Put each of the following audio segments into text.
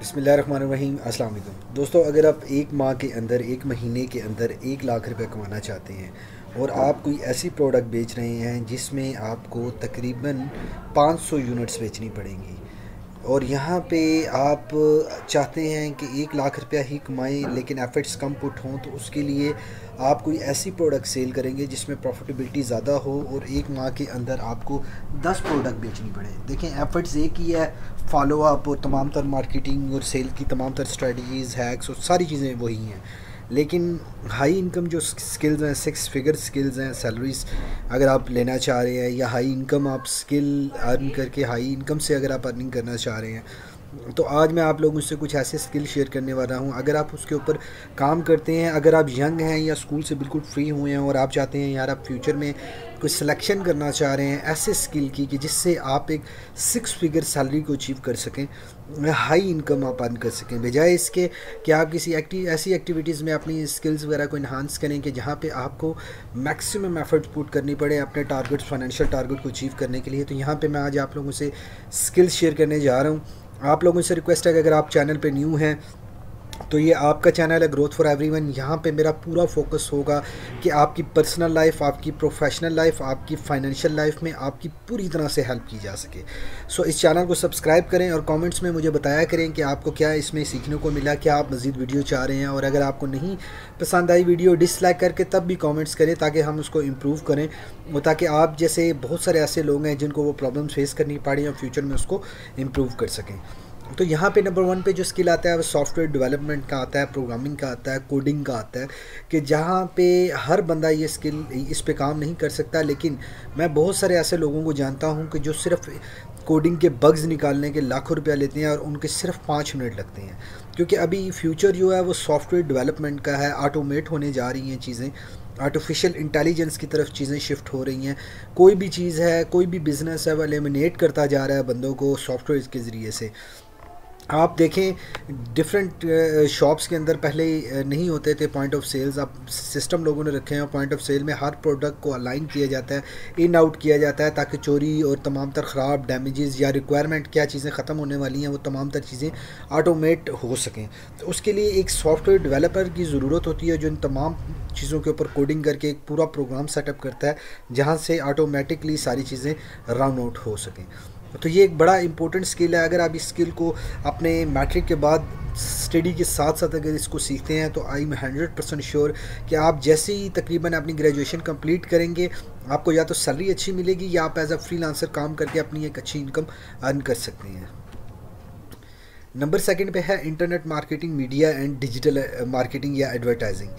बिस्मिल्लाहिर्रहमानिर्रहीम। अस्सलाम वालेकुम दोस्तों, अगर आप एक माह के अंदर, एक महीने के अंदर 1 लाख रुपए कमाना चाहते हैं और आप कोई ऐसी प्रोडक्ट बेच रहे हैं जिसमें आपको तकरीबन 500 यूनिट्स बेचनी पड़ेंगी और यहाँ पे आप चाहते हैं कि 1 लाख रुपया ही कमाएं लेकिन एफर्ट्स कम पुट हों, तो उसके लिए आप कोई ऐसी प्रोडक्ट सेल करेंगे जिसमें प्रॉफिटेबिलिटी ज़्यादा हो और एक माह के अंदर आपको 10 प्रोडक्ट बेचनी पड़े। देखें, एफर्ट्स एक ही है, फॉलो अप और तमाम तर मार्केटिंग और सेल की तमाम तर स्ट्रेटजीज़, हैक्स और सारी चीज़ें वही हैं। लेकिन हाई इनकम जो स्किल्स हैं, 6 फिगर स्किल्स हैं, सैलरीज अगर आप लेना चाह रहे हैं, या हाई इनकम आप स्किल अर्न करके हाई इनकम से अगर आप अर्निंग करना चाह रहे हैं, तो आज मैं आप लोगों से कुछ ऐसे स्किल शेयर करने वाला हूं। अगर आप उसके ऊपर काम करते हैं, अगर आप यंग हैं या स्कूल से बिल्कुल फ्री हुए हैं और आप चाहते हैं यार आप फ्यूचर में कुछ सिलेक्शन करना चाह रहे हैं ऐसे स्किल की कि जिससे आप एक 6 फिगर सैलरी को अचीव कर सकें, हाई इनकम आप अर्न कर सकें, बजाय इसके कि आप किसी ऐसी एक्टिविटीज़ में अपनी स्किल्स वगैरह को इन्हांस करें कि जहाँ पे आपको मैक्सिमम एफर्ट पुट करनी पड़े अपने टारगेट्स, फाइनेंशियल टारगेट को अचीव करने के लिए। तो यहाँ पे मैं आज आप लोगों से स्किल्स शेयर करने जा रहा हूँ। आप लोगों से रिक्वेस्ट है कि अगर आप चैनल पे न्यू हैं तो ये आपका चैनल है ग्रोथ फॉर एवरीवन। यहाँ पे मेरा पूरा फोकस होगा कि आपकी पर्सनल लाइफ, आपकी प्रोफेशनल लाइफ, आपकी फाइनेंशियल लाइफ में आपकी पूरी तरह से हेल्प की जा सके। सो इस चैनल को सब्सक्राइब करें और कमेंट्स में मुझे बताया करें कि आपको क्या इसमें सीखने को मिला, क्या आप मज़ीद वीडियो चाह रहे हैं, और अगर आपको नहीं पसंद आई वीडियो डिसलाइक करके तब भी कमेंट्स करें ताकि हम उसको इम्प्रूव करें, और ताकि आप जैसे बहुत सारे ऐसे लोग हैं जिनको वो प्रॉब्लम्स फेस करनी पड़ी और फ्यूचर में उसको इम्प्रूव कर सकें। तो यहाँ पे नंबर 1 पे जो स्किल आता है वो सॉफ्टवेयर डेवलपमेंट का आता है, प्रोग्रामिंग का आता है, कोडिंग का आता है, कि जहाँ पे हर बंदा ये स्किल इस पे काम नहीं कर सकता। लेकिन मैं बहुत सारे ऐसे लोगों को जानता हूँ कि जो सिर्फ कोडिंग के बग्स निकालने के लाखों रुपया लेते हैं और उनके सिर्फ 5 मिनट लगते हैं, क्योंकि अभी फ्यूचर जो है वो सॉफ्टवेयर डेवलपमेंट का है। ऑटोमेट होने जा रही हैं चीज़ें, आर्टिफिशियल इंटेलिजेंस की तरफ चीज़ें शिफ्ट हो रही हैं। कोई भी चीज़ है, कोई भी बिज़नेस है, वो एलिमिनेट करता जा रहा है बंदों को सॉफ्टवेयर के ज़रिए से। आप देखें, डिफरेंट शॉप्स के अंदर पहले नहीं होते थे पॉइंट ऑफ सेल्स, अब सिस्टम लोगों ने रखे हैं। पॉइंट ऑफ सेल में हर प्रोडक्ट को अलाइन किया जाता है, इन आउट किया जाता है, ताकि चोरी और तमाम तर ख़राब, डैमेजेस या रिक्वायरमेंट क्या चीज़ें ख़त्म होने वाली हैं वो तमाम तर चीज़ें ऑटोमेट हो सकें। तो उसके लिए एक सॉफ्टवेयर डेवलपर की ज़रूरत होती है जो इन तमाम चीज़ों के ऊपर कोडिंग करके एक पूरा प्रोग्राम सेटअप करता है जहाँ से ऑटोमेटिकली सारी चीज़ें राउंड आउट हो सकें। तो ये एक बड़ा इंपॉर्टेंट स्किल है। अगर आप इस स्किल को अपने मैट्रिक के बाद स्टडी के साथ साथ अगर इसको सीखते हैं तो आई एम 100% श्योर कि आप जैसे ही तकरीबन अपनी ग्रेजुएशन कंप्लीट करेंगे, आपको या तो सैलरी अच्छी मिलेगी या आप एज अ फ्रीलांसर काम करके अपनी एक अच्छी इनकम अर्न कर सकते हैं। नंबर 2 पे है internet marketing, media and digital marketing या एडवर्टाइजिंग।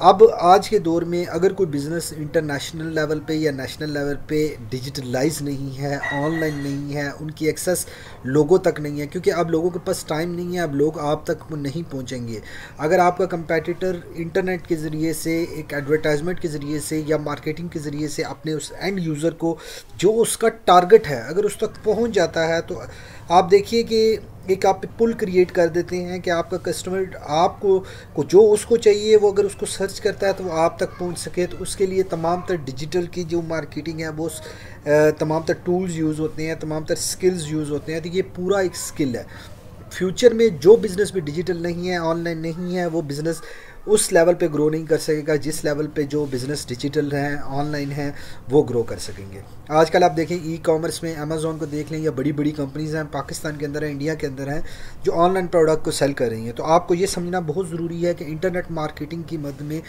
अब आज के दौर में अगर कोई बिज़नेस इंटरनेशनल लेवल पे या नेशनल लेवल पे डिजिटलाइज नहीं है, ऑनलाइन नहीं है, उनकी एक्सेस लोगों तक नहीं है, क्योंकि अब लोगों के पास टाइम नहीं है, अब लोग आप तक नहीं पहुंचेंगे। अगर आपका कंपेटिटर इंटरनेट के ज़रिए से, एक एडवर्टाइजमेंट के ज़रिए से या मार्केटिंग के ज़रिए से अपने उस एंड यूज़र को जो उसका टारगेट है अगर उस तक पहुँच जाता है, तो आप देखिए कि एक आप पुल क्रिएट कर देते हैं कि आपका कस्टमर आपको को जो उसको चाहिए वो अगर उसको सर्च करता है तो वो आप तक पहुंच सके। तो उसके लिए तमाम तर डिजिटल की जो मार्केटिंग है वो तमाम तर टूल्स यूज़ होते हैं, तमाम तर स्किल्स यूज़ होते हैं। तो ये पूरा एक स्किल है। फ्यूचर में जो बिज़नेस भी डिजिटल नहीं है, ऑनलाइन नहीं है, वो बिज़नेस उस लेवल पे ग्रो नहीं कर सकेगा जिस लेवल पे जो बिज़नेस डिजिटल हैं, ऑनलाइन हैं, वो ग्रो कर सकेंगे। आजकल आप देखें ई कॉमर्स में अमेज़ॉन को देख लें या बड़ी बड़ी कंपनीज़ हैं पाकिस्तान के अंदर हैं, इंडिया के अंदर हैं, जो ऑनलाइन प्रोडक्ट को सेल कर रही हैं। तो आपको ये समझना बहुत ज़रूरी है कि इंटरनेट मार्केटिंग की मदद में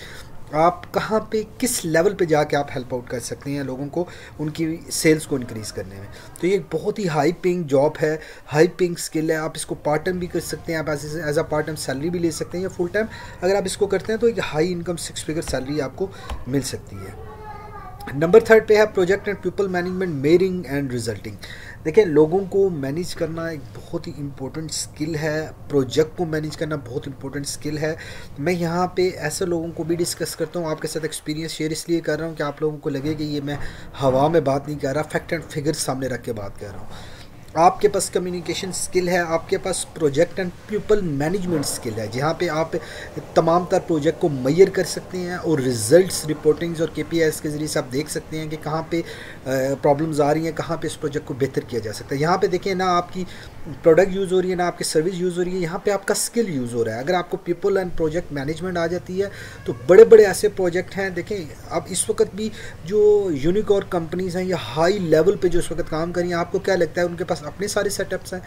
आप कहाँ पे किस लेवल पे जाके आप हेल्प आउट कर सकते हैं लोगों को उनकी सेल्स को इंक्रीज़ करने में। तो ये एक बहुत ही हाई पेइंग जॉब है, हाई पेइंग स्किल है। आप इसको पार्ट टाइम भी कर सकते हैं, आप as a part time salary भी ले सकते हैं, या फुल टाइम अगर आप इसको करते हैं तो एक हाई इनकम 6 फिगर सैलरी आपको मिल सकती है। नंबर 3 पे है project and people management, मेयरिंग and resulting. देखिए, लोगों को मैनेज करना एक बहुत ही इम्पोर्टेंट स्किल है, प्रोजेक्ट को मैनेज करना बहुत इंपॉर्टेंट स्किल है। मैं यहाँ पे ऐसे लोगों को भी डिस्कस करता हूँ, आपके साथ एक्सपीरियंस शेयर इसलिए कर रहा हूँ कि आप लोगों को लगे कि ये मैं हवा में बात नहीं कर रहा, फैक्ट एंड फिगर्स सामने रख के बात कर रहा हूँ। आपके पास कम्युनिकेशन स्किल है, आपके पास project and people management skill है, जहाँ पे आप तमाम तर प्रोजेक्ट को मेजर कर सकते हैं और रिजल्ट्स, रिपोर्टिंग्स और केपीआईएस के ज़रिए से आप देख सकते हैं कि कहाँ पे प्रॉब्लम्स आ रही हैं, कहाँ पे इस प्रोजेक्ट को बेहतर किया जा सकता है। यहाँ पे देखिए ना, आपकी प्रोडक्ट यूज़ हो रही है, ना आपकी सर्विस यूज़ हो रही है, यहाँ पे आपका स्किल यूज़ हो रहा है। अगर आपको पीपल एंड प्रोजेक्ट मैनेजमेंट आ जाती है तो बड़े बड़े ऐसे प्रोजेक्ट हैं। देखें अब इस वक्त भी जो यूनिकॉर्न कंपनीज़ हैं या हाई लेवल पे जो इस वक्त काम कर रही हैं, आपको क्या लगता है उनके पास अपने सारे सेटअप्स हैं?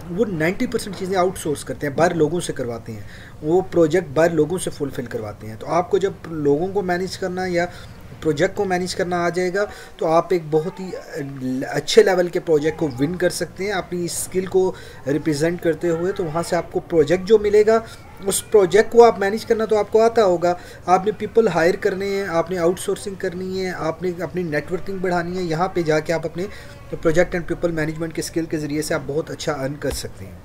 वो 90% चीज़ें आउटसोर्स करते हैं, बाहर लोगों से करवाते हैं, वो प्रोजेक्ट बाहर लोगों से फुलफ़िल करवाते हैं। तो आपको जब लोगों को मैनेज करना या प्रोजेक्ट को मैनेज करना आ जाएगा तो आप एक बहुत ही अच्छे लेवल के प्रोजेक्ट को विन कर सकते हैं अपनी स्किल को रिप्रेजेंट करते हुए। तो वहाँ से आपको प्रोजेक्ट जो मिलेगा, उस प्रोजेक्ट को आप मैनेज करना तो आपको आता होगा। आपने पीपल हायर करने हैं, आपने आउटसोर्सिंग करनी है, आपने अपनी नेटवर्किंग बढ़ानी है। यहाँ पे जाके आप अपने प्रोजेक्ट एंड पीपल मैनेजमेंट के स्किल के ज़रिए से आप बहुत अच्छा अर्न कर सकते हैं।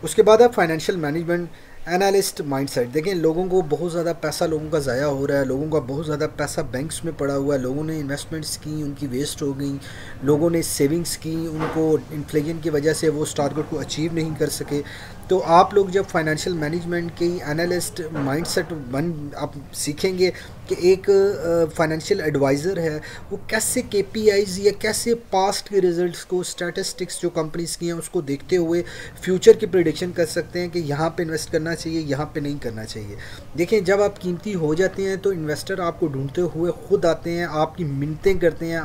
उसके बाद आप फाइनेंशियल मैनेजमेंट एनालिस्ट माइंडसेट देखें। लोगों को बहुत ज़्यादा पैसा लोगों का ज़ाया हो रहा है, लोगों का बहुत ज़्यादा पैसा बैंक्स में पड़ा हुआ है, लोगों ने इन्वेस्टमेंट्स की, उनकी वेस्ट हो गई, लोगों ने सेविंग्स की, उनको इन्फ्लेशन की वजह से वो उस टारगेट को अचीव नहीं कर सके। तो आप लोग जब फाइनेंशियल मैनेजमेंट की एनालिस्ट माइंडसेट आप सीखेंगे कि एक फाइनेंशियल एडवाइज़र है वो कैसे केपीआईज या कैसे पास्ट के रिजल्ट्स को, स्टैटिस्टिक्स जो कंपनीज की हैं उसको देखते हुए फ्यूचर की प्रेडिक्शन कर सकते हैं कि यहाँ पे इन्वेस्ट करना चाहिए, यहाँ पे नहीं करना चाहिए। देखें जब आप कीमती हो जाते हैं तो इन्वेस्टर आपको ढूंढते हुए खुद आते हैं, आपकी मिन्नतें करते हैं,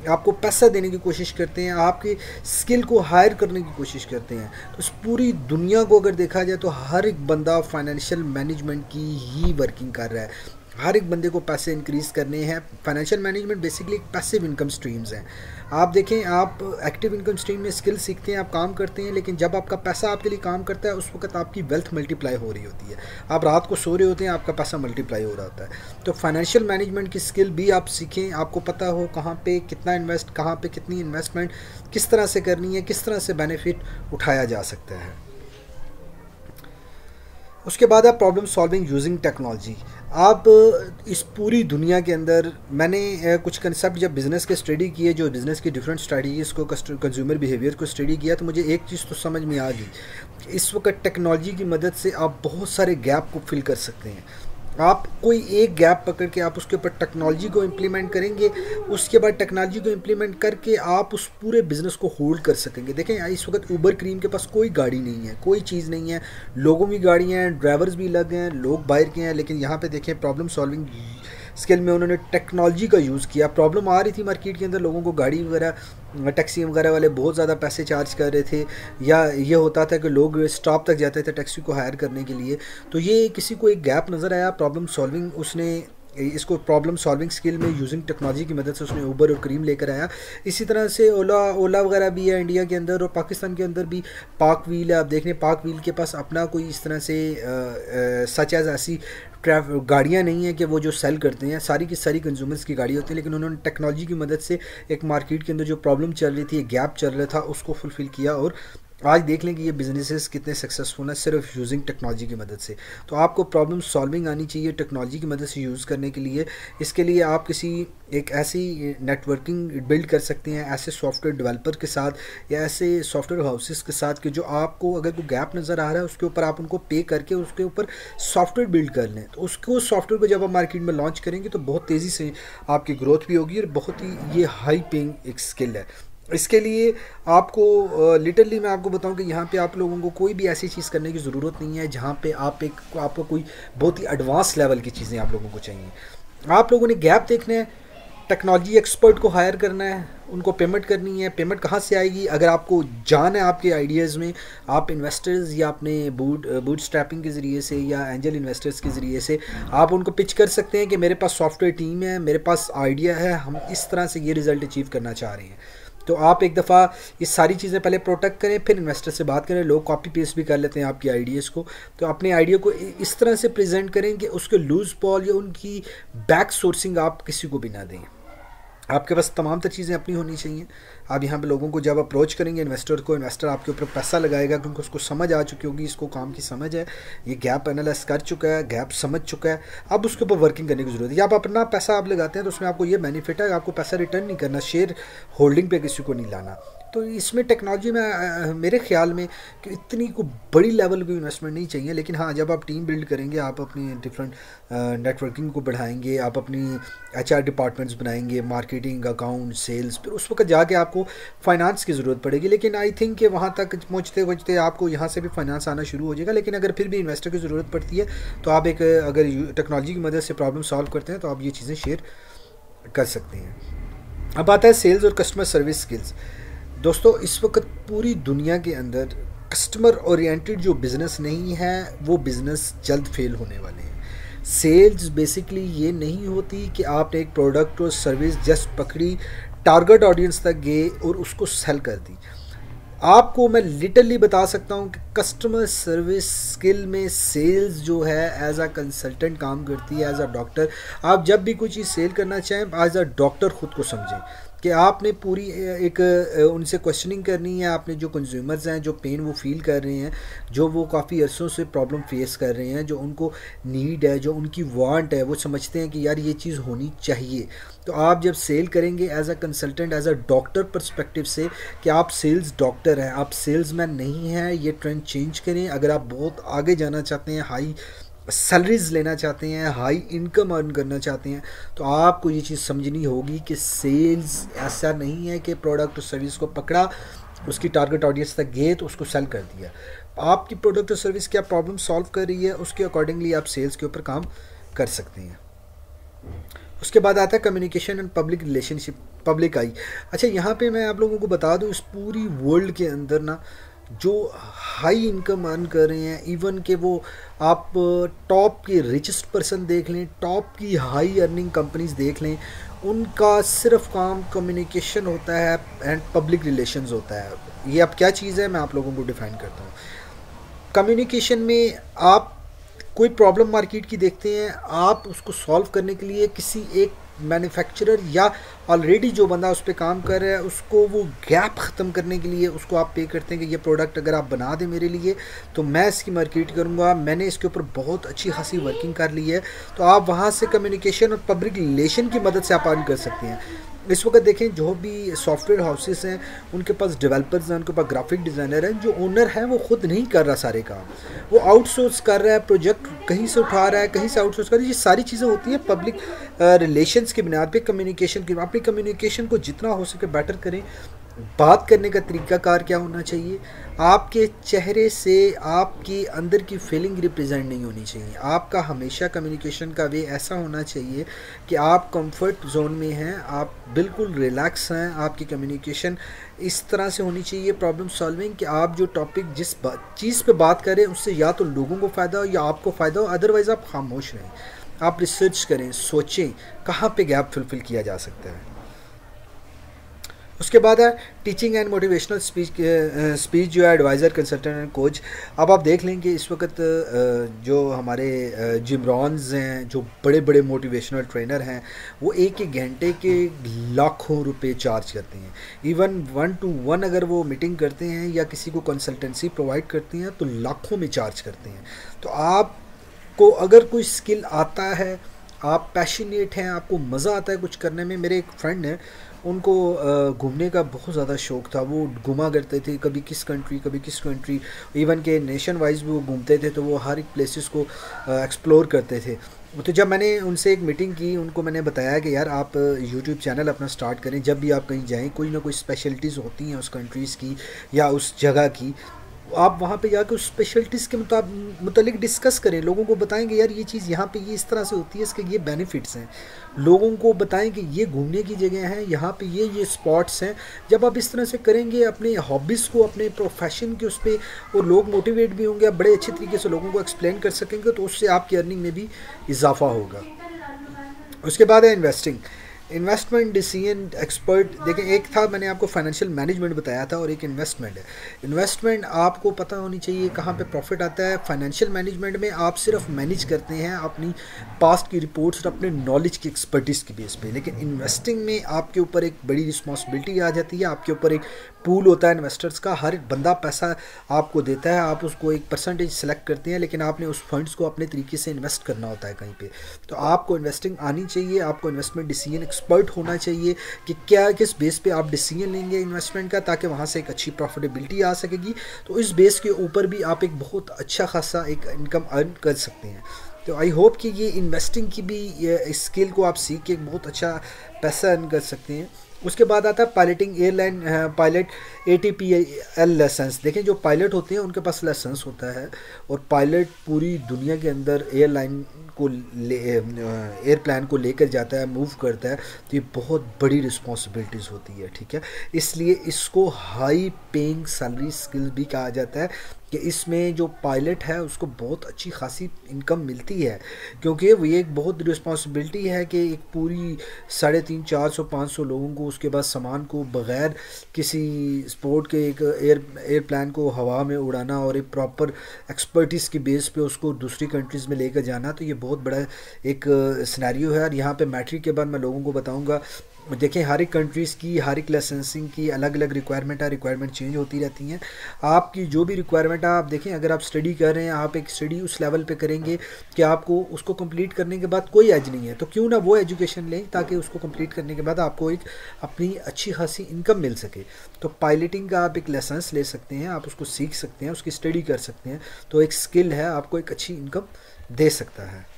आपको पैसा देने की कोशिश करते हैं, आपकी स्किल को हायर करने की कोशिश करते हैं। तो इस पूरी दुनिया को अगर देखा जाए तो हर एक बंदा फाइनेंशियल मैनेजमेंट की ही वर्किंग कर रहा है। हर एक बंदे को पैसे इंक्रीज करने हैं। फाइनेंशियल मैनेजमेंट बेसिकली एक पैसिव इनकम स्ट्रीम्स हैं। आप देखें, आप एक्टिव इनकम स्ट्रीम में स्किल सीखते हैं, आप काम करते हैं, लेकिन जब आपका पैसा आपके लिए काम करता है उस वक्त आपकी वेल्थ मल्टीप्लाई हो रही होती है। आप रात को सो रहे होते हैं, आपका पैसा मल्टीप्लाई हो रहा होता है। तो फाइनेंशियल मैनेजमेंट की स्किल भी आप सीखें, आपको पता हो कहाँ पे कितना इन्वेस्ट, कहाँ पे कितनी इन्वेस्टमेंट किस तरह से करनी है, किस तरह से बेनिफिट उठाया जा सकता है। उसके बाद आप प्रॉब्लम सॉल्विंग यूजिंग टेक्नोलॉजी। आप इस पूरी दुनिया के अंदर मैंने कुछ कंसेप्ट जब बिज़नेस के स्टडी किए, जो बिज़नेस की डिफरेंट स्ट्रेटजीज़ को, कंज्यूमर बिहेवियर को स्टडी किया, तो मुझे एक चीज़ तो समझ में आ गई। इस वक्त टेक्नोलॉजी की मदद से आप बहुत सारे गैप को फिल कर सकते हैं। आप कोई एक गैप पकड़ के आप उसके ऊपर टेक्नोलॉजी को इम्प्लीमेंट करेंगे, उसके बाद टेक्नोलॉजी को इम्प्लीमेंट करके आप उस पूरे बिज़नेस को होल्ड कर सकेंगे। देखें इस वक्त ऊबर क्रीम के पास कोई गाड़ी नहीं है, कोई चीज़ नहीं है, लोगों की गाड़ियाँ हैं, ड्राइवर्स भी अलग हैं, लोग बाहर के हैं, लेकिन यहाँ पे देखें प्रॉब्लम सॉल्विंग स्किल में उन्होंने टेक्नोलॉजी का यूज़ किया। प्रॉब्लम आ रही थी मार्केट के अंदर, लोगों को गाड़ी वगैरह, टैक्सी वगैरह वाले बहुत ज़्यादा पैसे चार्ज कर रहे थे, या ये होता था कि लोग स्टॉप तक जाते थे टैक्सी को हायर करने के लिए। तो ये किसी को एक गैप नज़र आया प्रॉब्लम सॉल्विंग, उसने इसको प्रॉब्लम सॉल्विंग स्किल में यूजिंग टेक्नोलॉजी की मदद से उसने उबर और क्रीम लेकर आया। इसी तरह से ओला वगैरह भी है इंडिया के अंदर, और पाकिस्तान के अंदर भी पाक व्हील है। आप देख लें, पाक व्हील के पास अपना कोई इस तरह से सच एज ऐसी गाड़ियाँ नहीं है कि वो जो सेल करते हैं, सारी की सारी कंज्यूमर्स की गाड़ी होती है, लेकिन उन्होंने टेक्नोलॉजी की मदद से एक मार्केट के अंदर जो प्रॉब्लम चल रही थी, एक गैप चल रहा था, उसको फुलफ़िल किया। और आज देख लें कि ये बिजनेसेस कितने सक्सेसफुल हैं सिर्फ यूजिंग टेक्नोलॉजी की मदद से। तो आपको प्रॉब्लम सॉल्विंग आनी चाहिए टेक्नोलॉजी की मदद से यूज़ करने के लिए। इसके लिए आप किसी एक ऐसी नेटवर्किंग बिल्ड कर सकते हैं ऐसे सॉफ्टवेयर डेवलपर के साथ या ऐसे सॉफ्टवेयर हाउसेस के साथ कि जो आपको अगर कोई गैप नज़र आ रहा है उसके ऊपर आप उनको पे करके उसके ऊपर सॉफ्टवेयर बिल्ड कर लें। तो उसको सॉफ्टवेयर को जब आप मार्केट में लॉन्च करेंगे तो बहुत तेज़ी से आपकी ग्रोथ भी होगी और बहुत ही ये हाई पेइंग एक स्किल है। इसके लिए आपको लिटरली मैं आपको बताऊं कि यहाँ पे आप लोगों को कोई भी ऐसी चीज़ करने की ज़रूरत नहीं है जहाँ पे आपको कोई बहुत ही एडवांस लेवल की चीज़ें आप लोगों को चाहिए। आप लोगों ने गैप देखना है, टेक्नोलॉजी एक्सपर्ट को हायर करना है, उनको पेमेंट करनी है। पेमेंट कहाँ से आएगी? अगर आपको जान है आपके आइडियाज़ में, आप इन्वेस्टर्स या अपने बूट स्ट्रैपिंग के ज़रिए से या एंजल इन्वेस्टर्स के ज़रिए से आप उनको पिच कर सकते हैं कि मेरे पास सॉफ्टवेयर टीम है, मेरे पास आइडिया है, हम इस तरह से ये रिज़ल्ट अचीव करना चाह रहे हैं। तो आप एक दफ़ा ये सारी चीज़ें पहले प्रोटेक्ट करें, फिर इन्वेस्टर से बात करें। लोग कॉपी पेस्ट भी कर लेते हैं आपकी आइडियाज़ को, तो अपने आइडिया को इस तरह से प्रेजेंट करें कि उसके लूज बॉल या उनकी बैक सोर्सिंग आप किसी को भी ना दें। आपके पास तमाम तर चीज़ें अपनी होनी चाहिए। आप यहाँ पे लोगों को जब अप्रोच करेंगे इन्वेस्टर को, इन्वेस्टर आपके ऊपर पैसा लगाएगा क्योंकि उसको समझ आ चुकी होगी, इसको काम की समझ है, ये गैप एनालाइज कर चुका है, गैप समझ चुका है। अब उसके ऊपर वर्किंग करने की ज़रूरत है। आप अपना पैसा आप लगाते हैं तो उसमें आपको ये बेनिफिट है, आपको पैसा रिटर्न नहीं करना, शेयर होल्डिंग पे किसी को नहीं लाना। तो इसमें टेक्नोलॉजी में मेरे ख्याल में कि इतनी को बड़ी लेवल की इन्वेस्टमेंट नहीं चाहिए, लेकिन हाँ जब आप टीम बिल्ड करेंगे, आप अपनी डिफरेंट नेटवर्किंग को बढ़ाएंगे, आप अपनी एचआर डिपार्टमेंट्स बनाएंगे, मार्केटिंग, अकाउंट, सेल्स, फिर उस वक्त जाके आपको फाइनेंस की ज़रूरत पड़ेगी। लेकिन आई थिंक कि वहाँ तक पहुँचते पहुँचते आपको यहाँ से भी फाइनेंस आना शुरू हो जाएगा। लेकिन अगर फिर भी इन्वेस्टर की ज़रूरत पड़ती है तो आप एक अगर टेक्नोलॉजी की मदद से प्रॉब्लम सॉल्व करते हैं तो आप ये चीज़ें शेयर कर सकते हैं। अब आता है सेल्स और कस्टमर सर्विस स्किल्स। दोस्तों इस वक्त पूरी दुनिया के अंदर कस्टमर ओरिएंटेड जो बिज़नेस नहीं है वो बिज़नेस जल्द फेल होने वाले हैं। सेल्स बेसिकली ये नहीं होती कि आपने एक प्रोडक्ट और सर्विस जस्ट पकड़ी, टारगेट ऑडियंस तक गए और उसको सेल कर दी। आपको मैं लिटरली बता सकता हूँ कि कस्टमर सर्विस स्किल में सेल्स जो है एज अ कंसल्टेंट काम करती है, एज अ डॉक्टर। आप जब भी कोई चीज़ सेल करना चाहें एज अ डॉक्टर खुद को समझें कि आपने पूरी एक उनसे क्वेश्चनिंग करनी है। आपने जो कंज्यूमर्स हैं, जो पेन वो फील कर रहे हैं, जो वो काफ़ी अरसों से प्रॉब्लम फेस कर रहे हैं, जो उनको नीड है, जो उनकी वांट है, वो समझते हैं कि यार ये चीज़ होनी चाहिए। तो आप जब सेल करेंगे as a consultant, as a doctor perspective से कि आप सेल्स डॉक्टर हैं, आप सेल्समैन नहीं हैं, ये ट्रेंड चेंज करें। अगर आप बहुत आगे जाना चाहते हैं, हाई सैलरीज लेना चाहते हैं, हाई इनकम अर्न करना चाहते हैं, तो आपको ये चीज़ समझनी होगी कि सेल्स ऐसा नहीं है कि प्रोडक्ट और सर्विस को पकड़ा, उसकी टारगेट ऑडियंस तक गए तो उसको सेल कर दिया। आपकी प्रोडक्ट और सर्विस क्या प्रॉब्लम सॉल्व कर रही है, उसके अकॉर्डिंगली आप सेल्स के ऊपर काम कर सकते हैं। उसके बाद आता है communication and public relationship, public आई। अच्छा, यहाँ पे मैं आप लोगों को बता दूँ, इस पूरी वर्ल्ड के अंदर ना जो हाई इनकम अर्न कर रहे हैं, इवन के वो आप टॉप के रिचेस्ट पर्सन देख लें, टॉप की हाई अर्निंग कंपनीज देख लें, उनका सिर्फ काम कम्युनिकेशन होता है एंड पब्लिक रिलेशंस होता है। ये अब क्या चीज़ है मैं आप लोगों को डिफाइन करता हूँ। कम्युनिकेशन में आप कोई प्रॉब्लम मार्केट की देखते हैं, आप उसको सॉल्व करने के लिए किसी एक मैन्युफैक्चरर या ऑलरेडी जो बंदा उस पर काम कर रहा है उसको वो गैप ख़त्म करने के लिए उसको आप पे करते हैं कि ये प्रोडक्ट अगर आप बना दें मेरे लिए तो मैं इसकी मार्केट करूँगा, मैंने इसके ऊपर बहुत अच्छी खासी वर्किंग कर ली है। तो आप वहाँ से कम्युनिकेशन और पब्लिक रिलेशन की मदद से आप अर्न कर सकते हैं। इस वक्त देखें जो भी सॉफ्टवेयर हाउसेस हैं उनके पास डेवलपर्स हैं, उनके पास ग्राफिक डिज़ाइनर हैं, जो ओनर है वो खुद नहीं कर रहा सारे काम, वो आउटसोर्स कर रहा है, प्रोजेक्ट कहीं से उठा रहा है, कहीं से आउटसोर्स कर रहा है। ये सारी चीज़ें होती हैं पब्लिक रिलेशंस की बुनियाद पे, कम्युनिकेशन की। अपनी कम्युनिकेशन को जितना हो सके बेटर करें। बात करने का तरीक़ाकार क्या होना चाहिए, आपके चेहरे से आपके अंदर की फीलिंग रिप्रेजेंट नहीं होनी चाहिए। आपका हमेशा कम्युनिकेशन का वे ऐसा होना चाहिए कि आप कंफर्ट जोन में हैं, आप बिल्कुल रिलैक्स हैं। आपकी कम्युनिकेशन इस तरह से होनी चाहिए प्रॉब्लम सॉल्विंग कि आप जो टॉपिक जिस चीज़ पे बात करें उससे या तो लोगों को फ़ायदा हो या आपको फ़ायदा हो, अदरवाइज़ आप खामोश रहें। आप रिसर्च करें, सोचें कहाँ पे गैप फुलफिल किया जा सकता है। उसके बाद है टीचिंग एंड मोटिवेशनल स्पीच जो है एडवाइज़र, कंसल्टेंट एंड कोच। अब आप देख लें कि इस वक्त जो हमारे जिम रॉन्स हैं, जो बड़े बड़े मोटिवेशनल ट्रेनर हैं, वो एक एक घंटे के लाखों रुपए चार्ज करते हैं। इवन 1-to-1 अगर वो मीटिंग करते हैं या किसी को कंसल्टेंसी प्रोवाइड करते हैं तो लाखों में चार्ज करते हैं। तो आपको अगर कोई स्किल आता है, आप पैशनेट हैं, आपको मज़ा आता है कुछ करने में। मेरे एक फ्रेंड हैं, उनको घूमने का बहुत ज़्यादा शौक़ था, वो घूमा करते थे, कभी किस कंट्री कभी किस कंट्री, इवन के नेशन वाइज भी वो घूमते थे, तो वो हर एक प्लेसेस को एक्सप्लोर करते थे। तो जब मैंने उनसे एक मीटिंग की, उनको मैंने बताया कि यार आप यूट्यूब चैनल अपना स्टार्ट करें, जब भी आप कहीं जाएं कोई ना कोई स्पेशलिटीज़ होती हैं उस कंट्रीज़ की या उस जगह की, आप वहाँ पे जाकर उस स्पेशलिटीज़ के मुतालिक डिस्कस करें, लोगों को बताएंगे यार ये चीज़ यहाँ पे ये इस तरह से होती है, इसके ये बेनिफिट्स हैं। लोगों को बताएं कि ये घूमने की जगह है, यहाँ पे ये स्पॉट्स हैं। जब आप इस तरह से करेंगे अपने हॉबीज़ को, अपने प्रोफेशन के उस पर, और लोग मोटिवेट भी होंगे, आप बड़े अच्छे तरीके से लोगों को एक्सप्लेन कर सकेंगे, तो उससे आपकी अर्निंग में भी इजाफा होगा। उसके बाद है इन्वेस्टिंग, इन्वेस्टमेंट डिसीजन एक्सपर्ट। देखें, एक था मैंने आपको फाइनेंशियल मैनेजमेंट बताया था और एक इन्वेस्टमेंट है। इन्वेस्टमेंट आपको पता होनी चाहिए कहाँ पे प्रॉफिट आता है। फाइनेंशियल मैनेजमेंट में आप सिर्फ मैनेज करते हैं अपनी पास्ट की रिपोर्ट्स और अपने नॉलेज की एक्सपर्टीज़ की बेस पे, लेकिन इन्वेस्टिंग में आपके ऊपर एक बड़ी रिस्पॉन्सिबिलिटी आ जाती है। आपके ऊपर एक पूल होता है इन्वेस्टर्स का, हर एक बंदा पैसा आपको देता है, आप उसको एक परसेंटेज सेलेक्ट करते हैं, लेकिन आपने उस फंड्स को अपने तरीके से इन्वेस्ट करना होता है कहीं पे। तो आपको इन्वेस्टिंग आनी चाहिए, आपको इन्वेस्टमेंट डिसीजन एक्सपर्ट होना चाहिए कि क्या किस बेस पे आप डिसीजन लेंगे इन्वेस्टमेंट का, ताकि वहाँ से एक अच्छी प्रॉफिटेबिलिटी आ सकेगी। तो इस बेस के ऊपर भी आप एक बहुत अच्छा खासा एक इनकम अर्न कर सकते हैं। तो आई होप कि ये इन्वेस्टिंग की भी स्किल को आप सीख के एक बहुत अच्छा पैसा अर्न कर सकते हैं। उसके बाद आता है piloting airline pilot ATPL license. देखें जो पायलट होते हैं उनके पास लाइसेंस होता है, और पायलट पूरी दुनिया के अंदर एयरलाइन को एयरप्लेन को लेकर जाता है, मूव करता है। तो ये बहुत बड़ी रिस्पॉन्सिबिलिटीज़ होती है, ठीक है। इसलिए इसको हाई पेइंग सैलरी स्किल भी कहा जाता है, कि इसमें जो पायलट है उसको बहुत अच्छी खासी इनकम मिलती है, क्योंकि वो ये एक बहुत रिस्पॉन्सिबिलिटी है कि एक पूरी 350, 400, 500 लोगों को उसके बाद सामान को बग़ैर किसी स्पोर्ट के एक एयरप्लेन को हवा में उड़ाना और एक प्रॉपर एक्सपर्टीज़ की बेस पे उसको दूसरी कंट्रीज़ में लेकर जाना। तो ये बहुत बड़ा एक सिनेरियो है। और यहाँ पे मैट्रिक के बाद मैं लोगों को बताऊँगा। देखें हर एक कंट्रीज़ की हर एक लाइसेंसिंग की अलग अलग रिक्वायरमेंट है, रिक्वायरमेंट चेंज होती रहती हैं। आपकी जो भी रिक्वायरमेंट है आप देखें, अगर आप स्टडी कर रहे हैं, आप एक स्टडी उस लेवल पे करेंगे कि आपको उसको कंप्लीट करने के बाद कोई एज नहीं है, तो क्यों ना वो एजुकेशन लें, ताकि उसको कंप्लीट करने के बाद आपको एक अपनी अच्छी खासी इनकम मिल सके। तो पायलटिंग का आप एक लाइसेंस ले सकते हैं, आप उसको सीख सकते हैं, उसकी स्टडी कर सकते हैं। तो एक स्किल है, आपको एक अच्छी इनकम दे सकता है।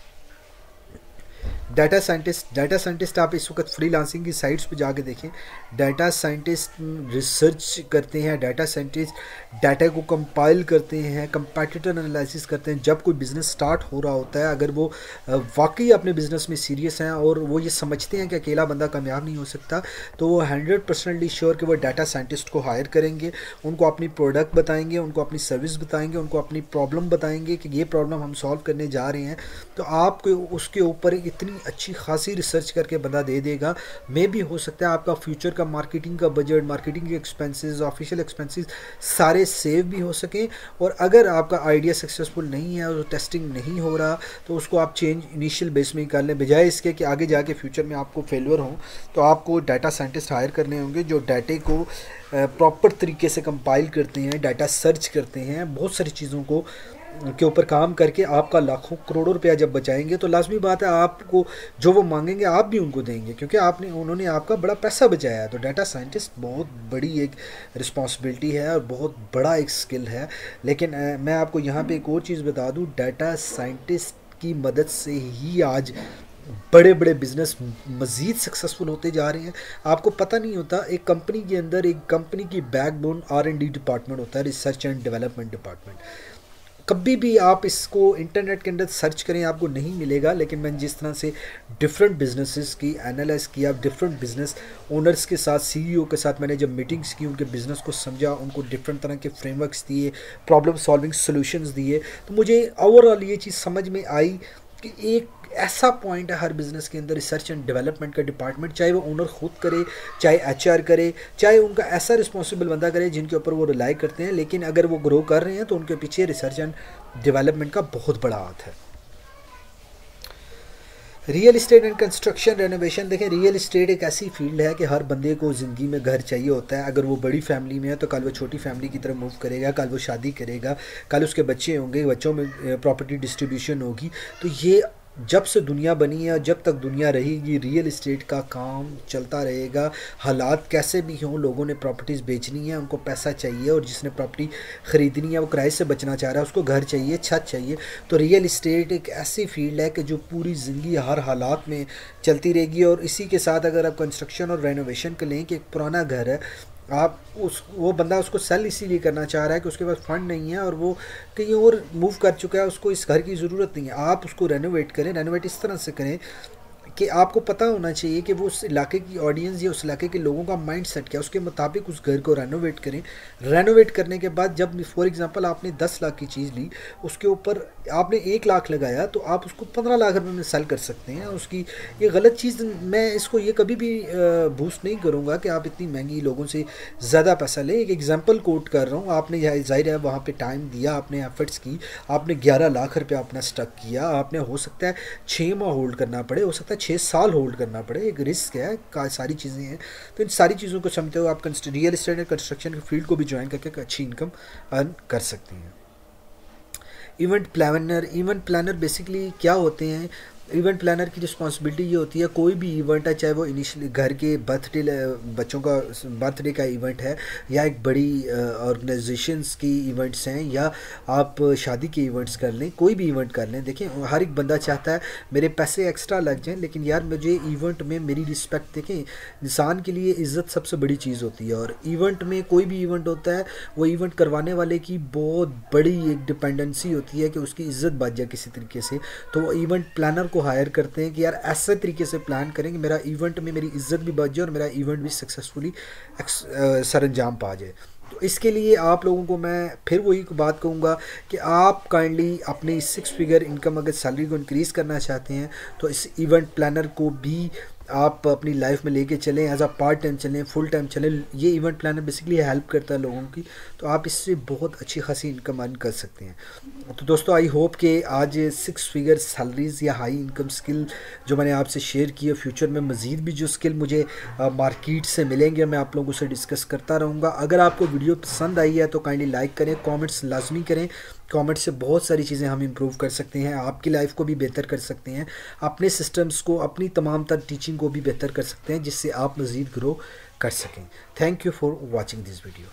डाटा साइंटिस्ट आप इस वक्त फ्रीलांसिंग की साइट्स पे जाके देखें। डाटा साइंटिस्ट रिसर्च करते हैं, डाटा साइंटिस्ट डाटा को कंपाइल करते हैं, कंपैटिटर एनालिसिस करते हैं। जब कोई बिज़नेस स्टार्ट हो रहा होता है, अगर वो वाकई अपने बिज़नेस में सीरियस हैं और वो ये समझते हैं कि अकेला बंदा कामयाब नहीं हो सकता, तो वो 100% श्योर कि वो डाटा साइंटिस्ट को हायर करेंगे, उनको अपनी प्रोडक्ट बताएंगे, उनको अपनी सर्विस बताएंगे, उनको अपनी प्रॉब्लम बताएंगे कि ये प्रॉब्लम हम सॉल्व करने जा रहे हैं। तो आपको उसके ऊपर इतनी अच्छी खासी रिसर्च करके बंदा दे देगा। मे भी हो सकता है आपका फ्यूचर का मार्केटिंग का बजट, मार्केटिंग के एक्सपेंसेस, ऑफिशियल एक्सपेंसेस सारे सेव भी हो सकें। और अगर आपका आइडिया सक्सेसफुल नहीं है और टेस्टिंग नहीं हो रहा, तो उसको आप चेंज इनिशियल बेस में ही कर लें, बजाय इसके कि आगे जाके फ्यूचर में आपको फेलियर हो। तो आपको डाटा साइंटिस्ट हायर करने होंगे जो डाटे को प्रॉपर तरीके से कंपाइल करते हैं, डाटा सर्च करते हैं, बहुत सारी चीज़ों को के ऊपर काम करके आपका लाखों करोड़ों रुपया जब बचाएंगे, तो लाजमी बात है आपको जो वो मांगेंगे आप भी उनको देंगे, क्योंकि उन्होंने आपका बड़ा पैसा बचाया है। तो डाटा साइंटिस्ट बहुत बड़ी एक रिस्पॉन्सिबिलिटी है और बहुत बड़ा एक स्किल है। लेकिन मैं आपको यहाँ पे एक और चीज़ बता दूँ, डाटा साइंटिस्ट की मदद से ही आज बड़े बड़े बिजनेस मज़ीद सक्सेसफुल होते जा रहे हैं। आपको पता नहीं होता, एक कंपनी के अंदर एक कंपनी की बैकबोन R&D डिपार्टमेंट होता है, रिसर्च एंड डेवलपमेंट डिपार्टमेंट। कभी भी आप इसको इंटरनेट के अंदर सर्च करें आपको नहीं मिलेगा। लेकिन मैंने जिस तरह से डिफरेंट बिजनेसेस की एनालाइज किया, डिफरेंट बिजनेस ओनर्स के साथ, CEO के साथ मैंने जब मीटिंग्स की, उनके बिज़नेस को समझा, उनको डिफरेंट तरह के फ्रेमवर्क्स दिए, प्रॉब्लम सॉल्विंग सॉल्यूशंस दिए, तो मुझे ओवरऑल ये चीज़ समझ में आई कि एक ऐसा पॉइंट है हर बिज़नेस के अंदर रिसर्च एंड डेवलपमेंट का डिपार्टमेंट, चाहे वो ओनर खुद करे, चाहे HR करे, चाहे उनका ऐसा रिस्पॉन्सिबल बंदा करे जिनके ऊपर वो रिलाई करते हैं। लेकिन अगर वो ग्रो कर रहे हैं तो उनके पीछे रिसर्च एंड डेवलपमेंट का बहुत बड़ा हाथ है। Real estate and construction renovation. देखें रियल इस्टेट एक ऐसी फील्ड है कि हर बंदे को ज़िंदगी में घर चाहिए होता है। अगर वो बड़ी फैमिली में है तो कल वो छोटी फैमिली की तरफ मूव करेगा, कल वो शादी करेगा, कल उसके बच्चे होंगे, बच्चों में प्रॉपर्टी डिस्ट्रीब्यूशन होगी। तो ये जब से दुनिया बनी है, जब तक दुनिया रहेगी, रियल इस्टेट का काम चलता रहेगा। हालात कैसे भी हों, लोगों ने प्रॉपर्टीज़ बेचनी है, उनको पैसा चाहिए, और जिसने प्रॉपर्टी ख़रीदनी है वो किराए से बचना चाह रहा है, उसको घर चाहिए, छत चाहिए। तो रियल इस्टेट एक ऐसी फील्ड है कि जो पूरी ज़िंदगी हर हालात में चलती रहेगी। और इसी के साथ अगर आप कंस्ट्रक्शन और रेनोवेशन के लें कि एक पुराना घर है, आप वो बंदा उसको सेल इसीलिए करना चाह रहा है कि उसके पास फंड नहीं है और वो कहीं और मूव कर चुका है, उसको इस घर की ज़रूरत नहीं है। आप उसको रेनोवेट करें, रेनोवेट इस तरह से करें कि आपको पता होना चाहिए कि वो उस इलाके की ऑडियंस या उस इलाके के लोगों का माइंड सेट क्या है, उसके मुताबिक उस घर को रेनोवेट करें। रेनोवेट करने के बाद जब फॉर एग्जांपल आपने 10 लाख की चीज़ ली, उसके ऊपर आपने 1 लाख लगाया, तो आप उसको 15 लाख रुपए में सेल कर सकते हैं। उसकी ये गलत चीज़, मैं इसको ये कभी भी बूस्ट नहीं करूँगा कि आप इतनी महंगी लोगों से ज़्यादा पैसा लें। एक एग्जाम्पल कोट कर रहा हूँ, आपने जाहिर है वहाँ पर टाइम दिया, आपने एफर्ट्स की, आपने 11 लाख रुपये अपना स्टक किया, आपने हो सकता है 6 माह होल्ड करना पड़े, हो सकता है 6 साल होल्ड करना पड़े, एक रिस्क है, सारी चीज़ें हैं। तो इन सारी चीज़ों को समझते हुए आप रियल एस्टेट और कंस्ट्रक्शन की फील्ड को भी ज्वाइन करके एक अच्छी इनकम अर्न कर सकते हैं। इवेंट प्लानर बेसिकली क्या होते हैं? इवेंट प्लानर की रिस्पॉन्सिबिलिटी ये होती है, कोई भी इवेंट है, चाहे वो इनिशियली घर के बर्थडे, बच्चों का बर्थडे का इवेंट है, या एक बड़ी ऑर्गेनाइजेशंस की इवेंट्स हैं, या आप शादी के इवेंट्स कर लें, कोई भी इवेंट कर लें। देखें, हर एक बंदा चाहता है मेरे पैसे एक्स्ट्रा लग जाएं, लेकिन यार मुझे इवेंट में मेरी रिस्पेक्ट, देखें इंसान के लिए इज़्ज़त सबसे बड़ी चीज़ होती है। और इवेंट में कोई भी इवेंट होता है, वो इवेंट करवाने वाले की बहुत बड़ी एक डिपेंडेंसी होती है कि उसकी इज़्ज़त बच जाए किसी तरीके से। तो वो इवेंट प्लानर को हायर करते हैं कि यार ऐसे तरीके से प्लान करें कि मेरा इवेंट में मेरी इज़्ज़त भी बच जाए और मेरा इवेंट भी सक्सेसफुली सरअंजाम पा जाए। तो इसके लिए आप लोगों को मैं फिर वही बात कहूँगा कि आप काइंडली अपनी 6 फिगर इनकम, अगर सैलरी को इंक्रीज़ करना चाहते हैं, तो इस इवेंट प्लानर को भी आप अपनी लाइफ में लेके चलें, एज अ पार्ट टाइम चलें, फुल टाइम चलें। ये इवेंट प्लानर बेसिकली हेल्प करता है लोगों की, तो आप इससे बहुत अच्छी खासी इनकम अर्न कर सकते हैं। तो दोस्तों, आई होप कि आज 6 फिगर सैलरीज़ या हाई इनकम स्किल जो मैंने आपसे शेयर की है, फ्यूचर में मज़ीद भी जो स्किल मुझे मार्केट से मिलेंगे, मैं आप लोगों से डिस्कस करता रहूँगा। अगर आपको वीडियो पसंद आई है तो काइंडली लाइक करें, कमेंट्स लाजमी करें। कमेंट से बहुत सारी चीज़ें हम इम्प्रूव कर सकते हैं, आपकी लाइफ को भी बेहतर कर सकते हैं, अपने सिस्टम्स को, अपनी तमाम तर टीचिंग को भी बेहतर कर सकते हैं, जिससे आप मज़ीद ग्रो कर सकें। Thank you for watching this video.